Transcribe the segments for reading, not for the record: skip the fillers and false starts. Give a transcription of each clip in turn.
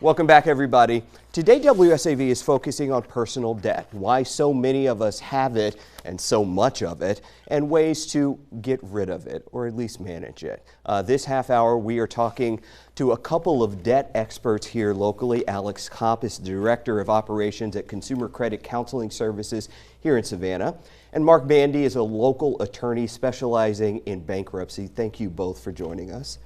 Welcome back, everybody. Today, WSAV is focusing on personal debt, why so many of us have it and so much of it, and ways to get rid of it, or at least manage it. This half hour, we are talking to a couple of debt experts here locally. Alex Kopp is the Director of Operations at Consumer Credit Counseling Services here in Savannah. And Mark Bandy is a local attorney specializing in bankruptcy. Thank you both for joining us.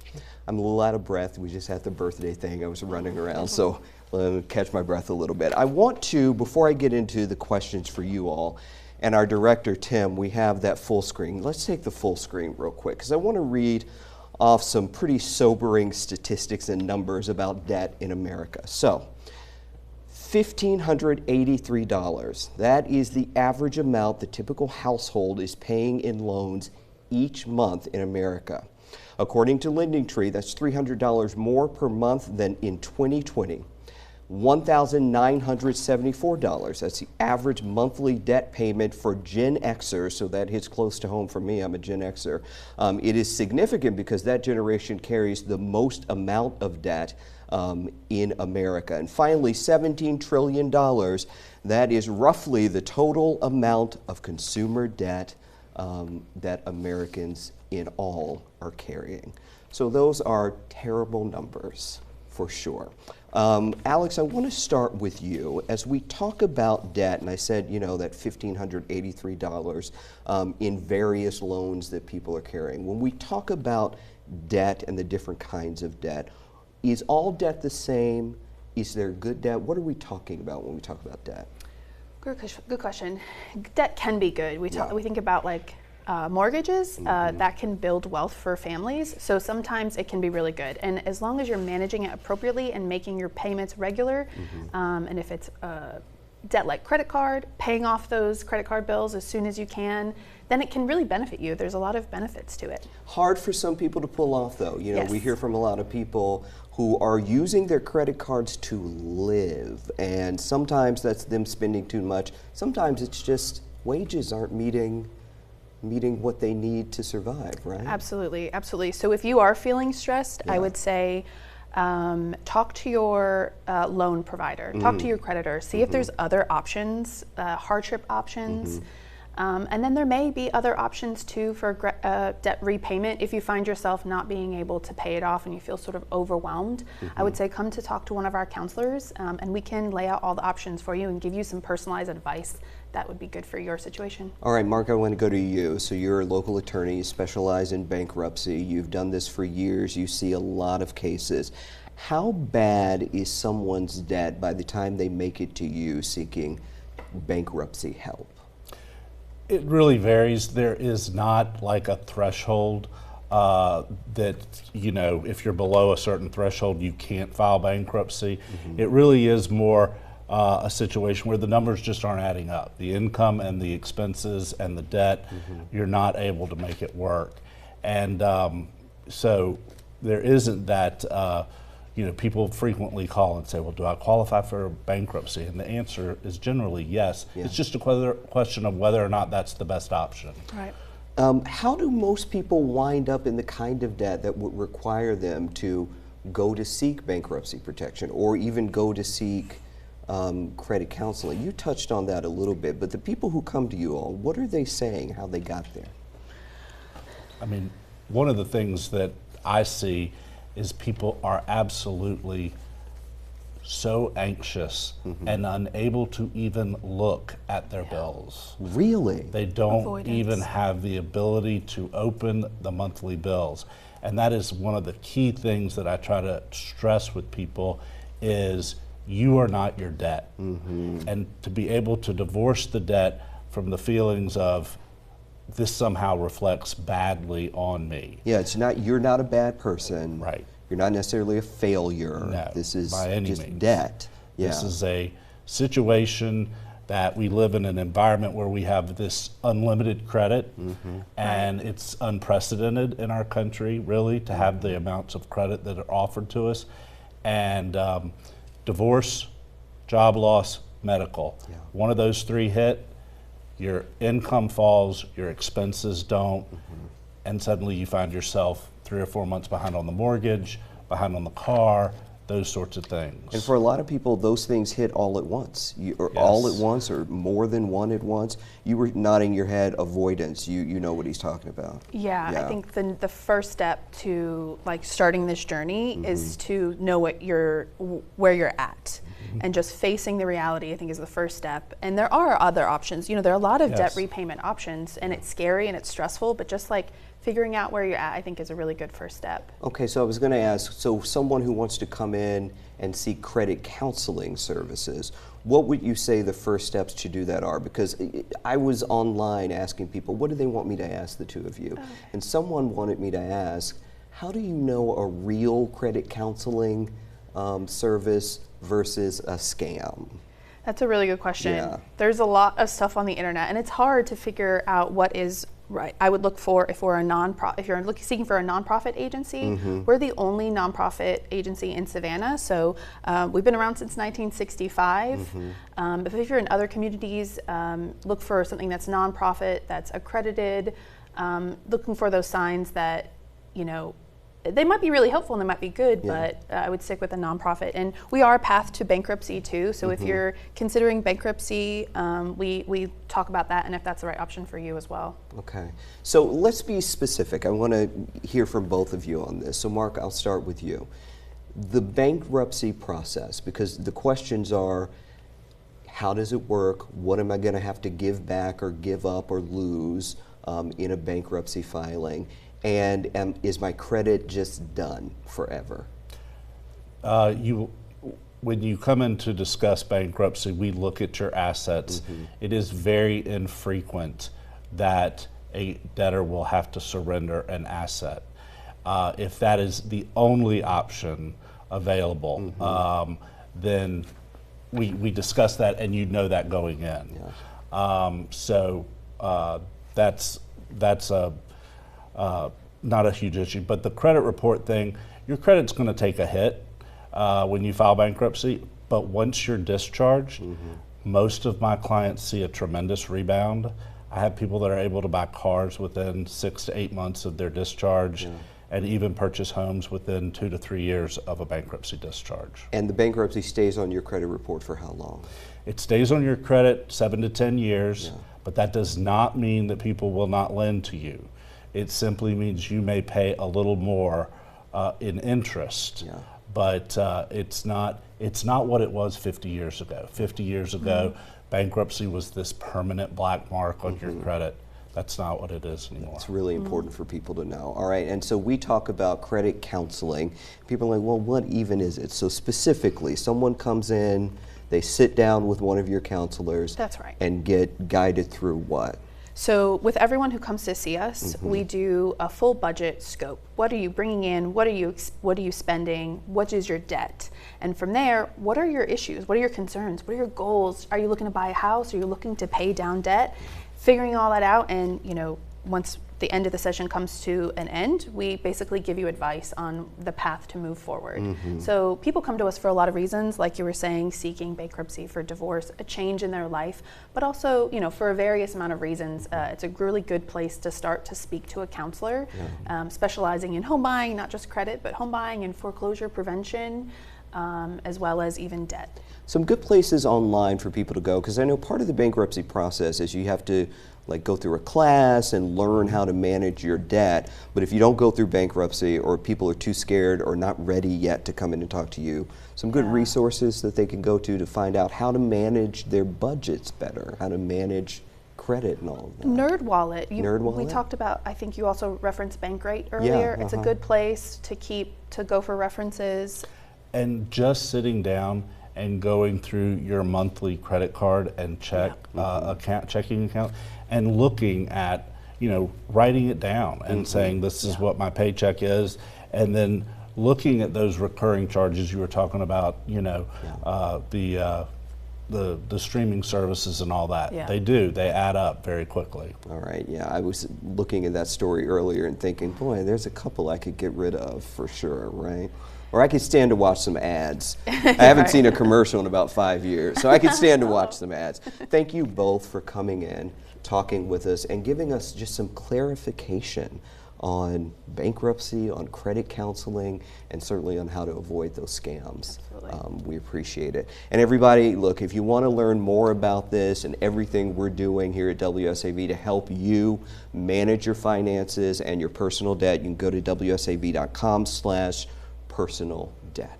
I'm a little out of breath. We just had the birthday thing. I was running around, so let me catch my breath a little bit. I want to, before I get into the questions for you all, and our director, Tim, we have that full screen. Let's take the full screen real quick, because I want to read off some pretty sobering statistics and numbers about debt in America. So, $1,583. That is the average amount the typical household is paying in loans each month in America. According to LendingTree, that's $300 more per month than in 2020. $1,974. That's the average monthly debt payment for Gen Xers, so that hits close to home for me. I'm a Gen Xer. It is significant because that generation carries the most amount of debt in America. And finally, $17 trillion. That is roughly the total amount of consumer debt that Americans in all are carrying. So those are terrible numbers for sure. Alex, I want to start with you. As we talk about debt, and I said, you know, that $1,583 in various loans that people are carrying. When we talk about debt and the different kinds of debt, is all debt the same? Is there good debt? What are we talking about when we talk about debt? Good question. Debt can be good. We think about like mortgages, that can build wealth for families. So sometimes it can be really good. And as long as you're managing it appropriately and making your payments regular, and if it's debt like credit card, paying off those credit card bills as soon as you can, then it can really benefit you. There's a lot of benefits to it. Hard for some people to pull off though. You know, Yes. we hear from a lot of people who are using their credit cards to live. And sometimes that's them spending too much. Sometimes it's just wages aren't meeting what they need to survive, right? Absolutely, absolutely. So if you are feeling stressed, I would say talk to your loan provider, talk to your creditor, see if there's other options, hardship options. And then there may be other options too for debt repayment. If you find yourself not being able to pay it off and you feel sort of overwhelmed, I would say come to talk to one of our counselors and we can lay out all the options for you and give you some personalized advice that would be good for your situation. All right, Mark, I want to go to you. So you're a local attorney, you specialize in bankruptcy. You've done this for years. You see a lot of cases. How bad is someone's debt by the time they make it to you seeking bankruptcy help? It really varies. There is not like a threshold that, you know, if you're below a certain threshold, you can't file bankruptcy. It really is more a situation where the numbers just aren't adding up. The income and the expenses and the debt, you're not able to make it work. And so there isn't that, you know, people frequently call and say, well, do I qualify for bankruptcy? And the answer is generally yes. Yeah. It's just a question of whether or not that's the best option. Right. How do most people wind up in the kind of debt that would require them to go to seek bankruptcy protection or even go to seek credit counseling? You touched on that a little bit, but the people who come to you all, what are they saying, how they got there? I mean, one of the things that I see is people are absolutely so anxious and unable to even look at their bills. Really? They don't Avoidance. even have the ability to open the monthly bills. And that is one of the key things that I try to stress with people is you are not your debt. And to be able to divorce the debt from the feelings of this somehow reflects badly on me. Yeah, it's not, you're not a bad person. Right. You're not necessarily a failure. No, this is by any just means. debt. Yeah. This is a situation that we live in an environment where we have this unlimited credit and it's unprecedented in our country really to have the amounts of credit that are offered to us. And divorce, job loss, medical. One of those three hit, your income falls, your expenses don't, and suddenly you find yourself 3 or 4 months behind on the mortgage, behind on the car, those sorts of things. And for a lot of people, those things hit all at once, or Yes. all at once, or more than one at once. You were nodding your head, avoidance. You know what he's talking about. Yeah, I think the first step to like starting this journey is to know where you're at, and just facing the reality, I think, is the first step. And there are other options. You know, there are a lot of Yes. debt repayment options, and it's scary and it's stressful, but just like figuring out where you're at, I think, is a really good first step. Okay, so I was going to ask, so someone who wants to come in and seek credit counseling services, what would you say the first steps to do that are? Because I was online asking people, what do they want me to ask the two of you? And someone wanted me to ask, how do you know a real credit counseling service versus a scam? That's a really good question. Yeah. There's a lot of stuff on the internet, and it's hard to figure out what is right. I would look for, if we're a nonprofit, if you're seeking for a nonprofit agency, we're the only nonprofit agency in Savannah. So we've been around since 1965. But if you're in other communities, look for something that's nonprofit, that's accredited, looking for those signs that, you know, they might be really helpful and they might be good, but I would stick with a nonprofit. And we are a path to bankruptcy too. So if you're considering bankruptcy, we talk about that and if that's the right option for you as well. Okay, so let's be specific. I want to hear from both of you on this. So Mark, I'll start with you. The bankruptcy process, because the questions are, how does it work? What am I going to have to give back or give up or lose in a bankruptcy filing? And is my credit just done forever? When you come in to discuss bankruptcy, we look at your assets. It is very infrequent that a debtor will have to surrender an asset. If that is the only option available, then we discuss that, and you know that going in. So that's not a huge issue. But the credit report thing, your credit's going to take a hit when you file bankruptcy, but once you're discharged, most of my clients see a tremendous rebound. I have people that are able to buy cars within 6 to 8 months of their discharge, and even purchase homes within 2 to 3 years of a bankruptcy discharge. And the bankruptcy stays on your credit report for how long? It stays on your credit 7 to 10 years, but that does not mean that people will not lend to you. It simply means you may pay a little more in interest, but it's not what it was 50 years ago. 50 years ago, bankruptcy was this permanent black mark on your credit. That's not what it is anymore. It's really important for people to know. All right, and so we talk about credit counseling. People are like, well, what even is it? So specifically, someone comes in, they sit down with one of your counselors. That's right. And get guided through what? So with everyone who comes to see us, we do a full budget scope. What are you bringing in? What are you spending? What is your debt? And from there, what are your issues? What are your concerns? What are your goals? Are you looking to buy a house? Are you looking to pay down debt? Figuring all that out, and once the end of the session comes to an end, we basically give you advice on the path to move forward. So people come to us for a lot of reasons, like you were saying, seeking bankruptcy, for divorce, a change in their life, but also, for a various amount of reasons. It's a really good place to start to speak to a counselor, specializing in home buying, not just credit, but home buying and foreclosure prevention, as well as even debt. Some good places online for people to go, because I know part of the bankruptcy process is you have to go through a class and learn how to manage your debt. But if you don't go through bankruptcy, or people are too scared or not ready yet to come in and talk to you, some good resources that they can go to find out how to manage their budgets better, how to manage credit and all of that. NerdWallet. NerdWallet? We talked about, I think you also referenced Bankrate earlier. It's a good place to go for references. And just sitting down and going through your monthly credit card and checking account, and looking at, writing it down and saying this is what my paycheck is, and then looking at those recurring charges you were talking about, the streaming services and all that. They add up very quickly. All right, I was looking at that story earlier and thinking, boy, there's a couple I could get rid of for sure, right? Or I could stand to watch some ads. I haven't seen a commercial in about 5 years, so I could stand to watch some ads. Thank you both for coming in, talking with us, and giving us just some clarification on bankruptcy, on credit counseling, and certainly on how to avoid those scams. We appreciate it. And everybody, look, if you want to learn more about this and everything we're doing here at WSAV to help you manage your finances and your personal debt, you can go to wsav.com/personal debt.